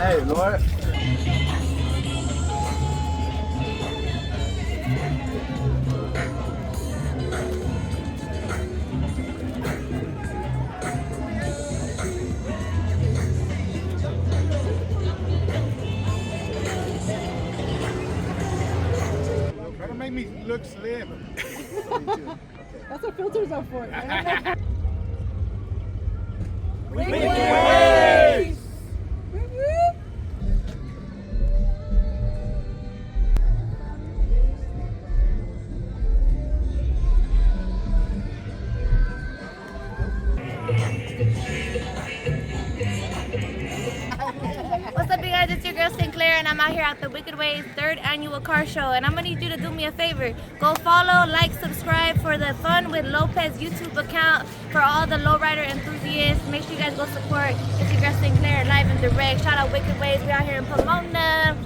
Hey, Lord. Try to make me look slim. That's what filters are for. Wicked Wayz! What's up, you guys? It's your girl Sinclair, and I'm out here at the Wicked Wayz 3rd annual car show. And I'm gonna need you to do me a favor. Go follow, like, subscribe for the Funwithlopez YouTube account for all the lowrider enthusiasts. Make sure you guys go support. It's your girl Sinclair, live and direct. Shout out Wicked Wayz. We out here in Pomona.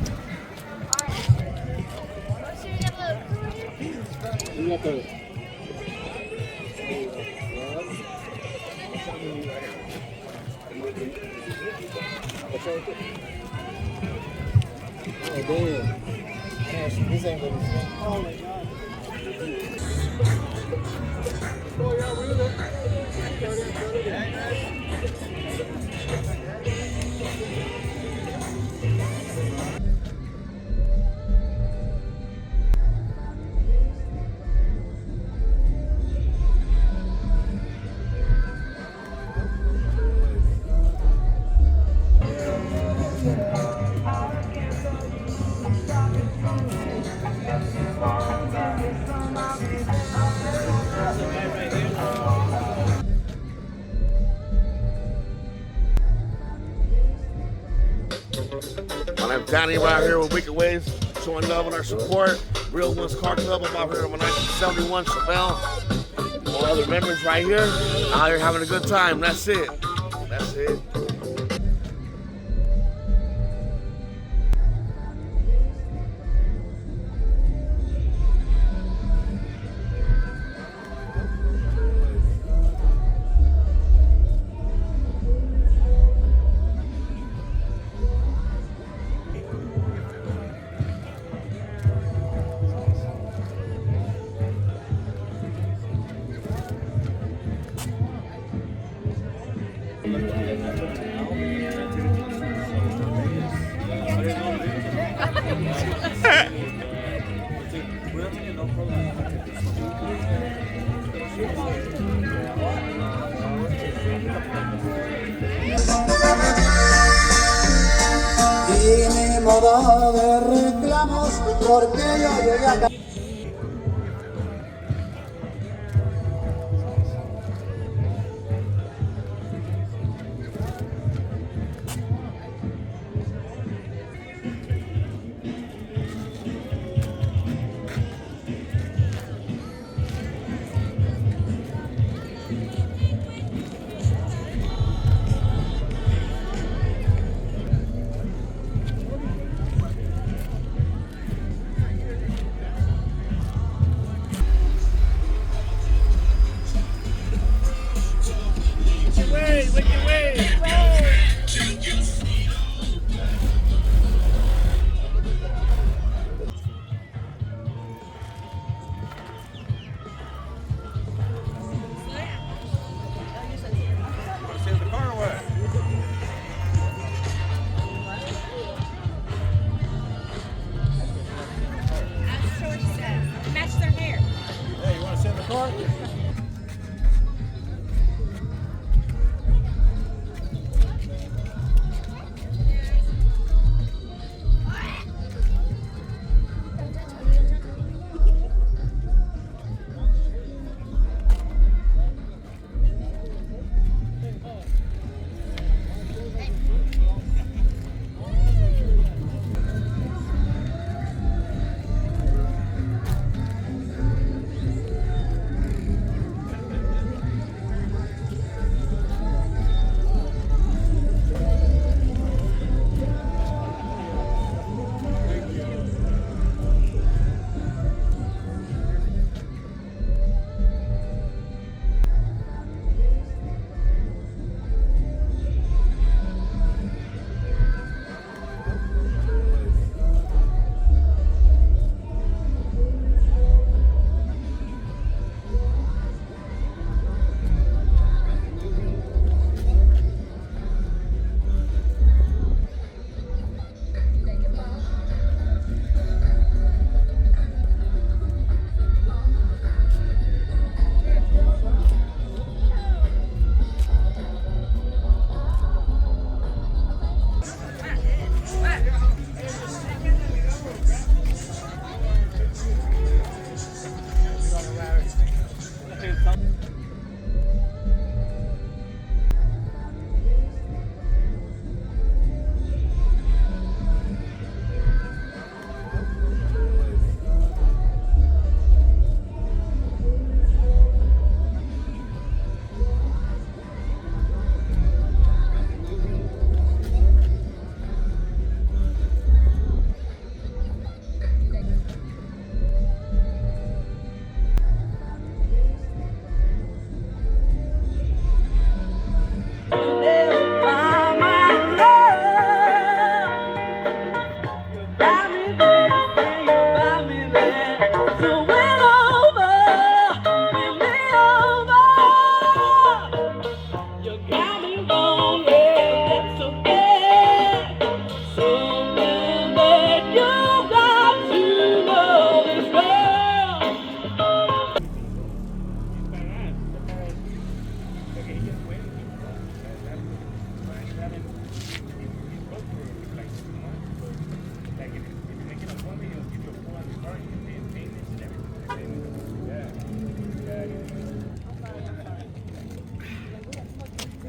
Oh, damn. Gosh, this ain't gonna be fun. Oh, my God. Oh, yeah, we're My name's Danny, we're out here with Wicked Wayz, showing love and our support. Real Ones Car Club, I'm out here with my 1971 Chevelle. All other members right here, out here having a good time. That's it. That's it. Y mi modo de reclamos porque yo llegué acá.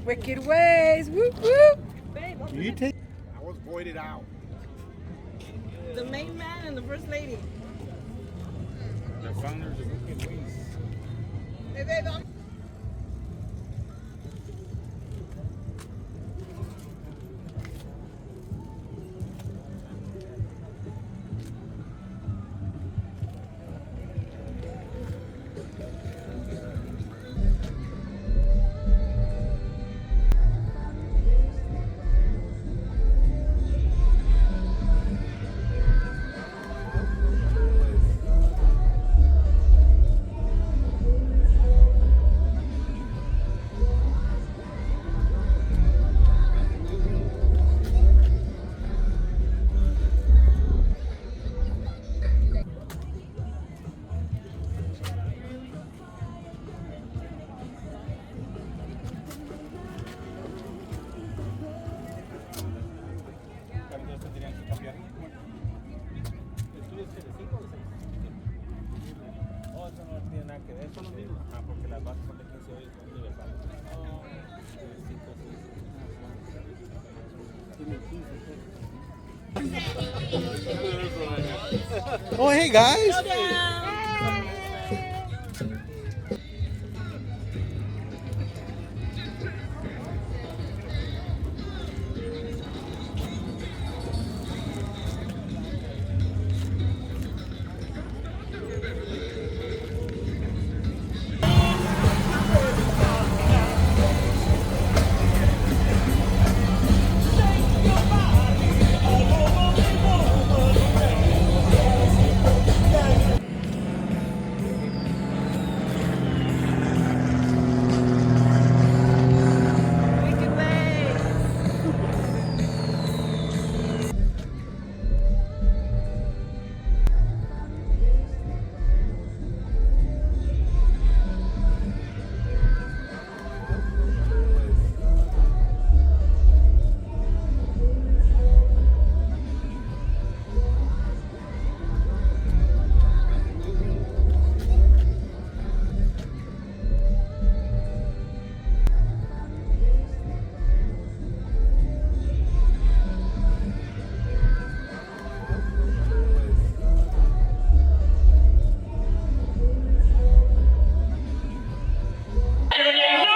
Wicked Wayz. Whoop whoop. You take. I was voided out. The main man and the first lady. The founders of Wicked Wayz. Oh, hey guys.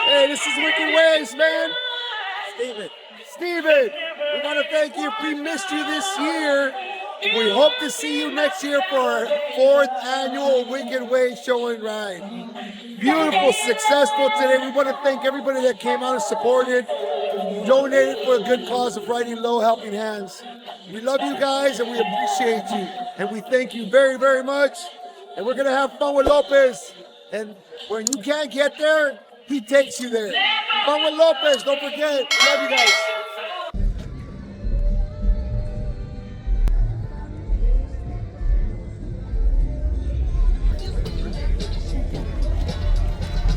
Hey, this is Wicked Wayz, man. Steven, we want to thank you. We missed you this year. We hope to see you next year for our 4th annual Wicked Wayz show and ride. Beautiful, successful today. We want to thank everybody that came out and supported, donated for a good cause of riding low, helping hands. We love you guys and we appreciate you. And we thank you very, very much. And we're going to have fun with Lopez. And when you can't get there, he takes you there. Fun with Lopez, don't forget. Love you guys.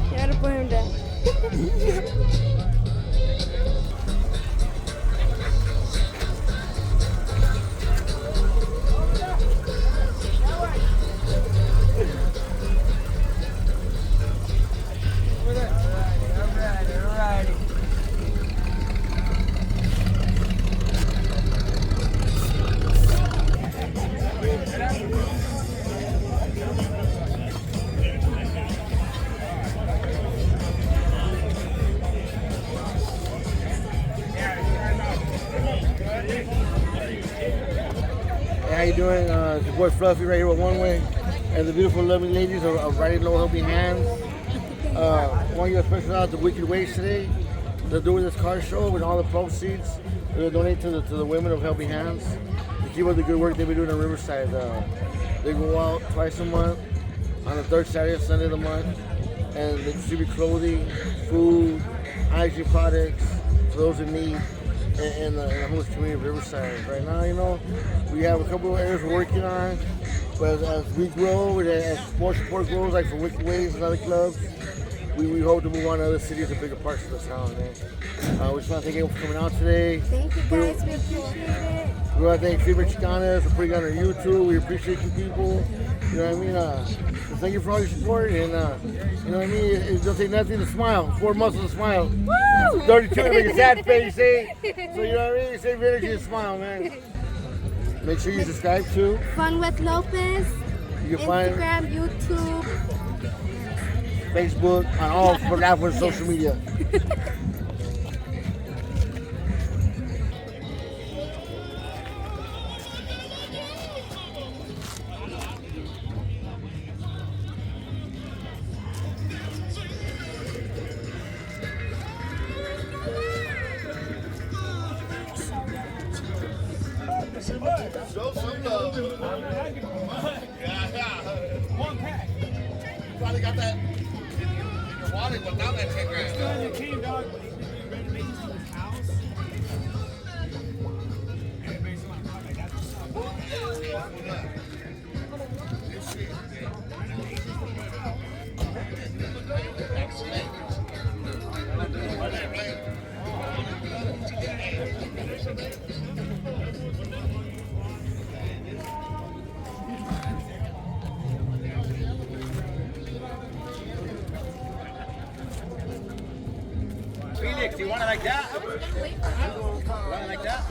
You gotta put him down. How you doing? It's your boy Fluffy right here with One Way, and the beautiful, lovely ladies of riding low, helping hands. Want to give a special shout out to Wicked Wayz today. They're doing this car show with all the proceeds. They're donate to the women of Helping Hands to keep up the good work they've been doing in Riverside. They go out twice a month on the 3rd Saturday and Sunday of the month, and they distribute clothing, food, hygiene products for those in need in the homeless community of Riverside. Right now, you know, we have a couple of areas we're working on, but as we grow, as more support grows, like for Wicked Wayz and other clubs, we hope to move on to other cities and bigger parts of the town, man. We just want to thank everyone for coming out today. Thank you guys, we appreciate it. We want to thank Female Chicanas for putting on our YouTube. We appreciate you people. You know what I mean? thank you for all your support, and you know what I mean. It don't take nothing to smile. 4 muscles to smile. Woo! 32 to make a sad face, eh? So you know what I mean. Save energy and smile, man. Make sure you subscribe to Funwithlopez, You can find Instagram, YouTube. Facebook, on all platforms, social media. Show some love. One pack. You probably got that in your wallet, but now that's 10 grand. Still in the king, dog. But he's been renovating to his house. And basically, I got this stuff. Phoenix, you want it like that? You want it like that?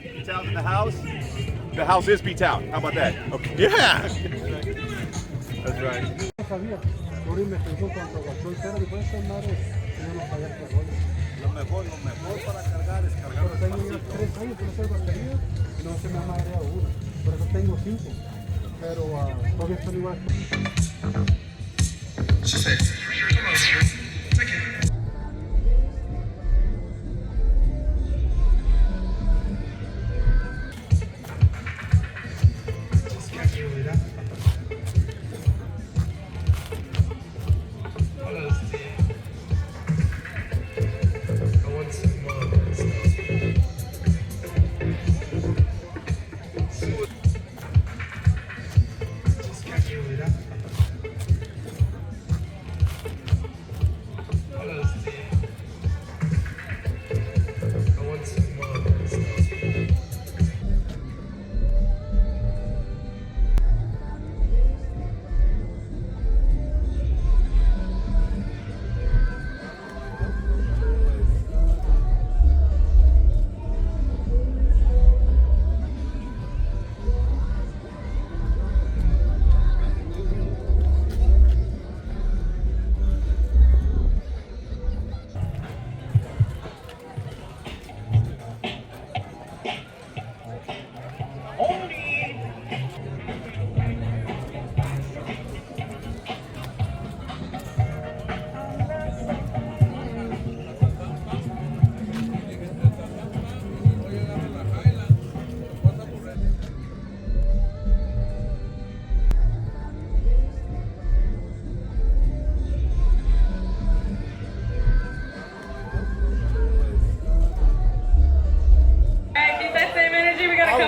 P-Town in the house. The house is P-Town. How about that? Okay. Yeah. That's right. Lo mejor para cargar es cargar. Tengo ya 3 años que no soy batería, no se me ha madreado uno. Por eso tengo 5. Pero todavía están igual.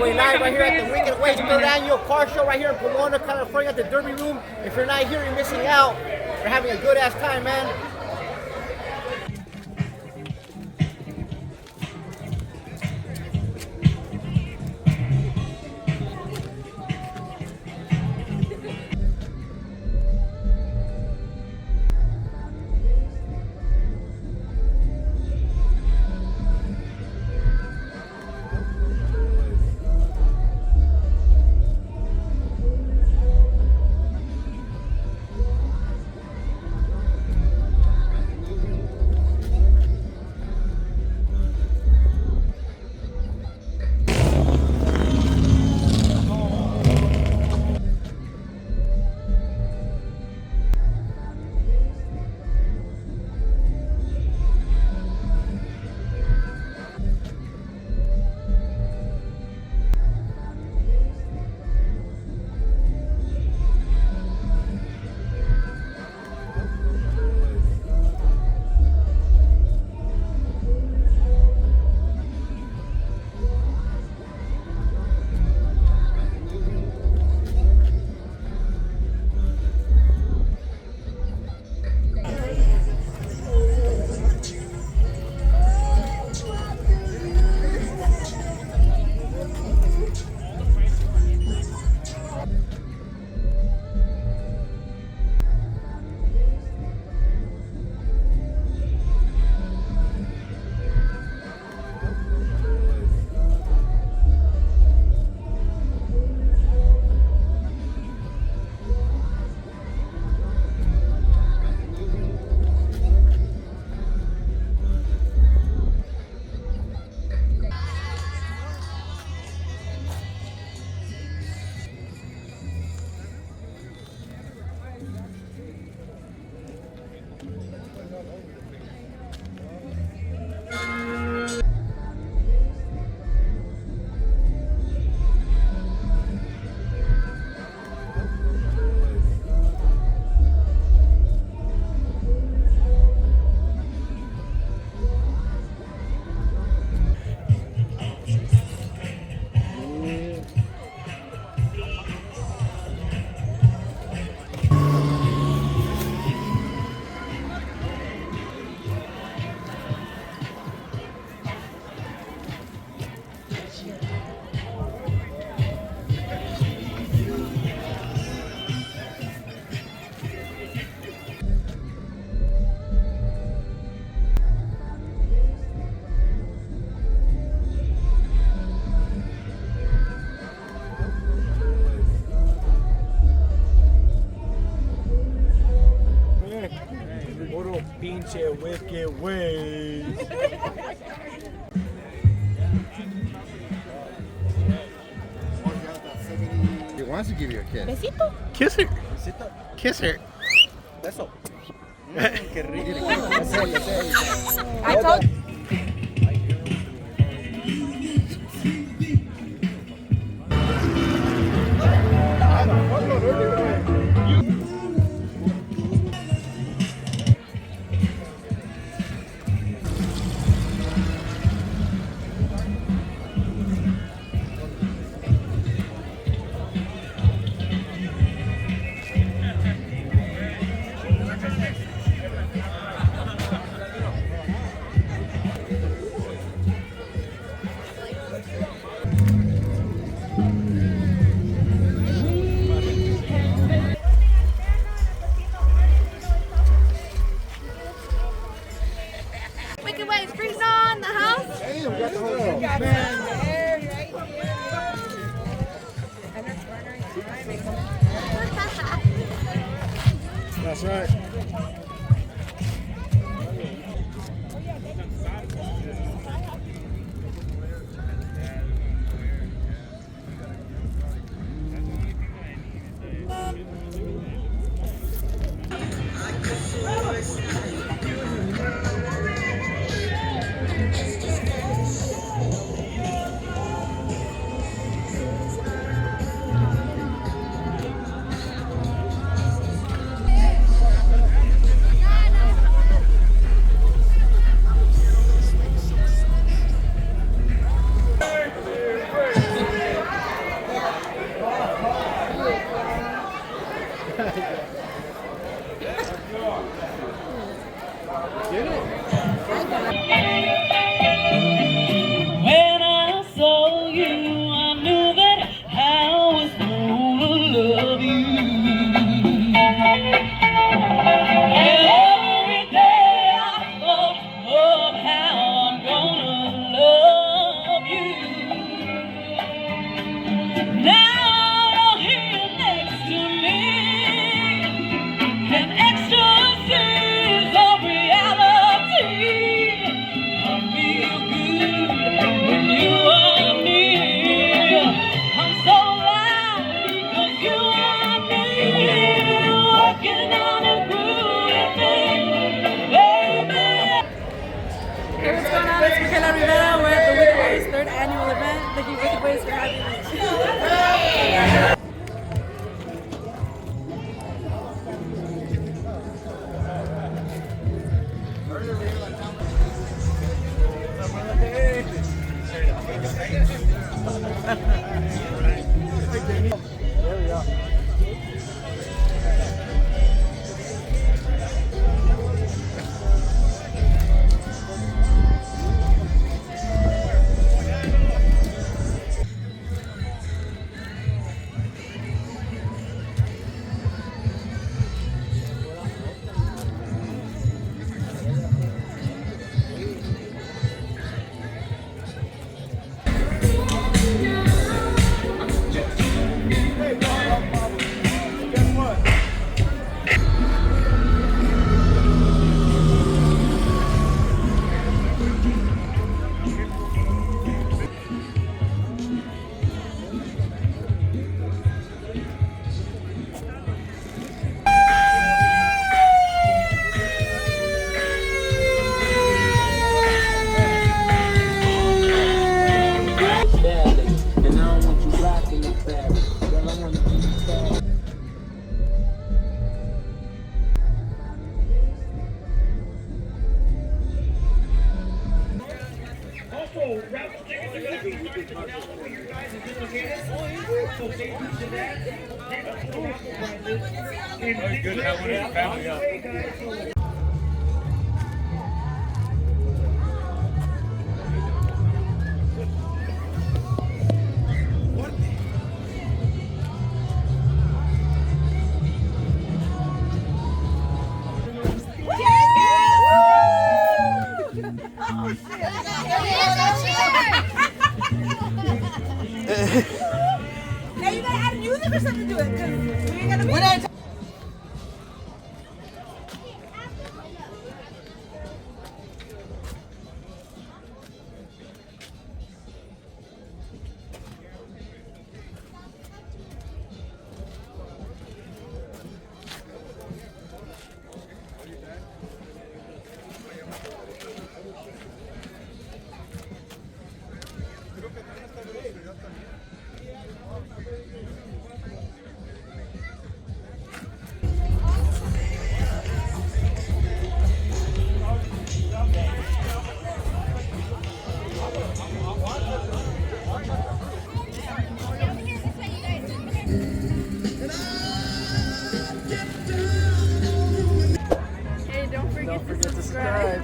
We're live right here at the Wicked Wayz 3rd Annual Car Show right here in Pomona, California at the Derby Room. If you're not here, you're missing out. We're having a good ass time, man. Pinche Wicked Wayz. He wants to give you a kiss. Besito. Kiss her. Kiss her. Beso. Qué rico. I told Wicked Wayz, freezing on the house. Hey, we got the whole That's right. There we go. Always good to have one in the family, yeah. Now you gotta add music or something to it, because we ain't gonna be. Hey, don't forget to subscribe.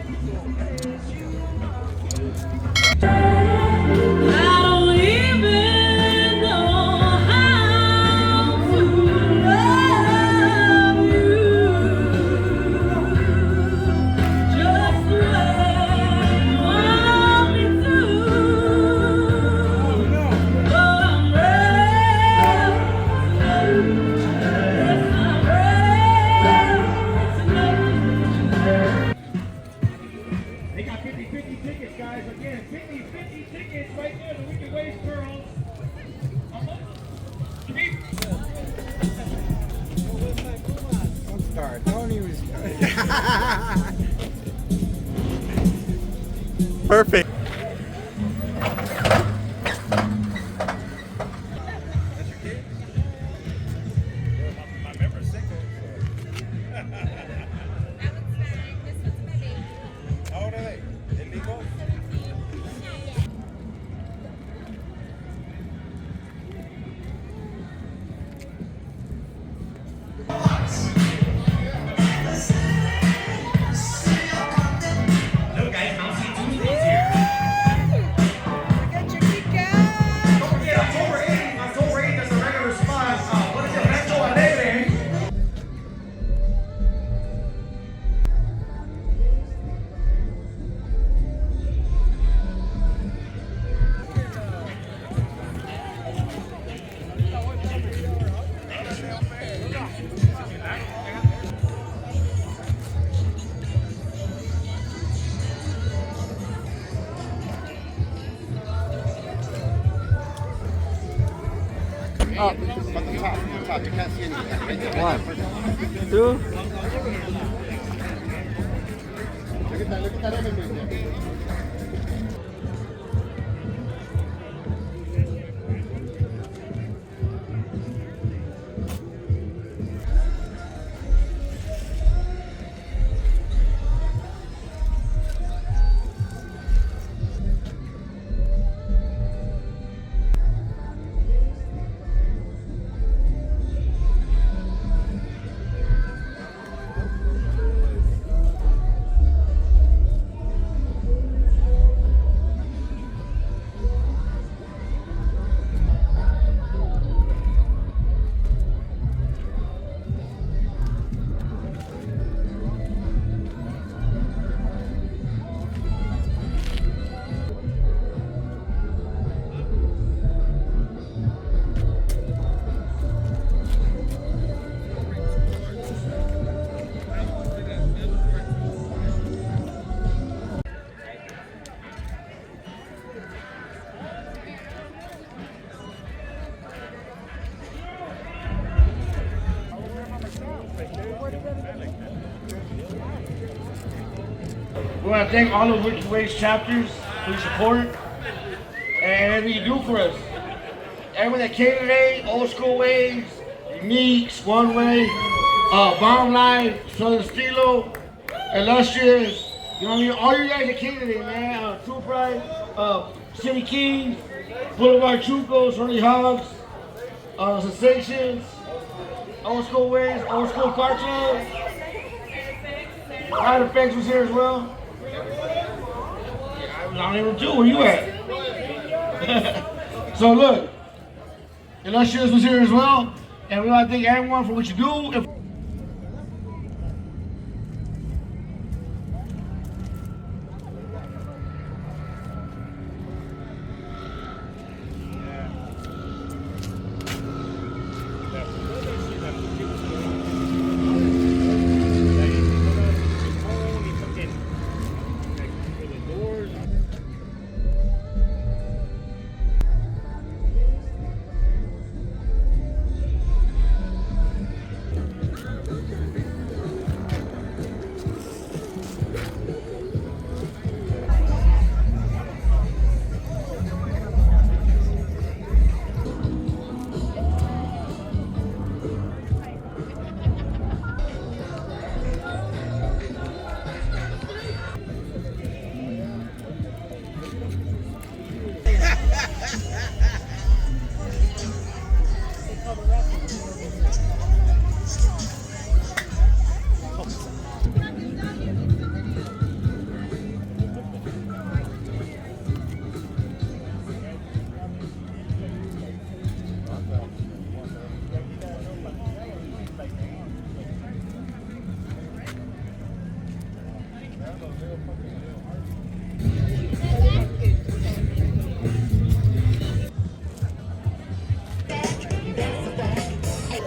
They got 50-50 tickets, guys. Again, 50-50 tickets right there. The Wicked Wayz girls. Don't start. Don't even start. Perfect. Up. From the top. You can't see anything. 1, 2. Look at that everything there. We want to thank all the Wicked Wayz chapters for your support and everything you do for us. Everyone that came today, Old School Wayz, Uniques, One Way, Bomb Life, Southern Stilo, Illustrious, you know what I mean? All you guys that came today, man. True Pride, City Kings, Boulevard Chucos, Runny Hogs, Sensations, Old School Wayz, Old School Car Club. Fairplex was here as well. I'm not even two. Where you at? So look, Illustrious was here as well, and we want to thank everyone for what you do.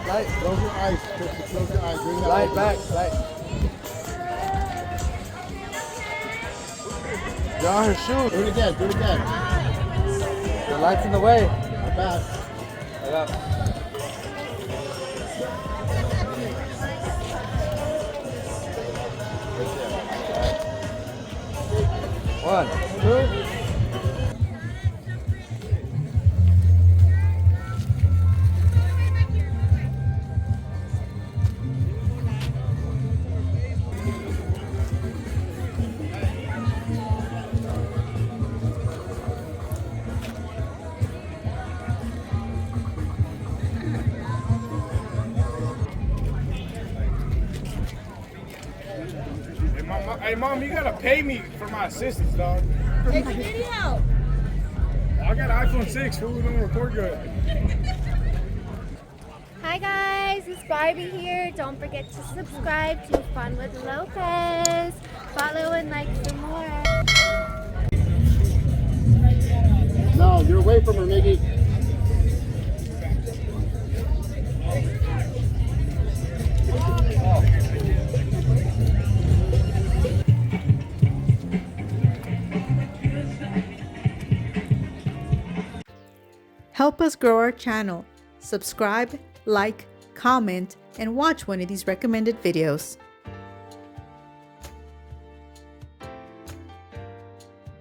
Light, close your eyes. Close your eyes. Bring that Light over. back, light. John, her shoe. Do it again. Do it again. The light's in the way. Not bad. Yeah. One, two. Hey, Mom, you gotta pay me for my assistance, dog. It's video. I got an iPhone 6, fool. We don't record good. Hi guys, it's Barbie here. Don't forget to subscribe to Funwithlopez. Follow and like for more. No, you're away from her, Miggy. Help us grow our channel. Subscribe, like, comment, and watch one of these recommended videos.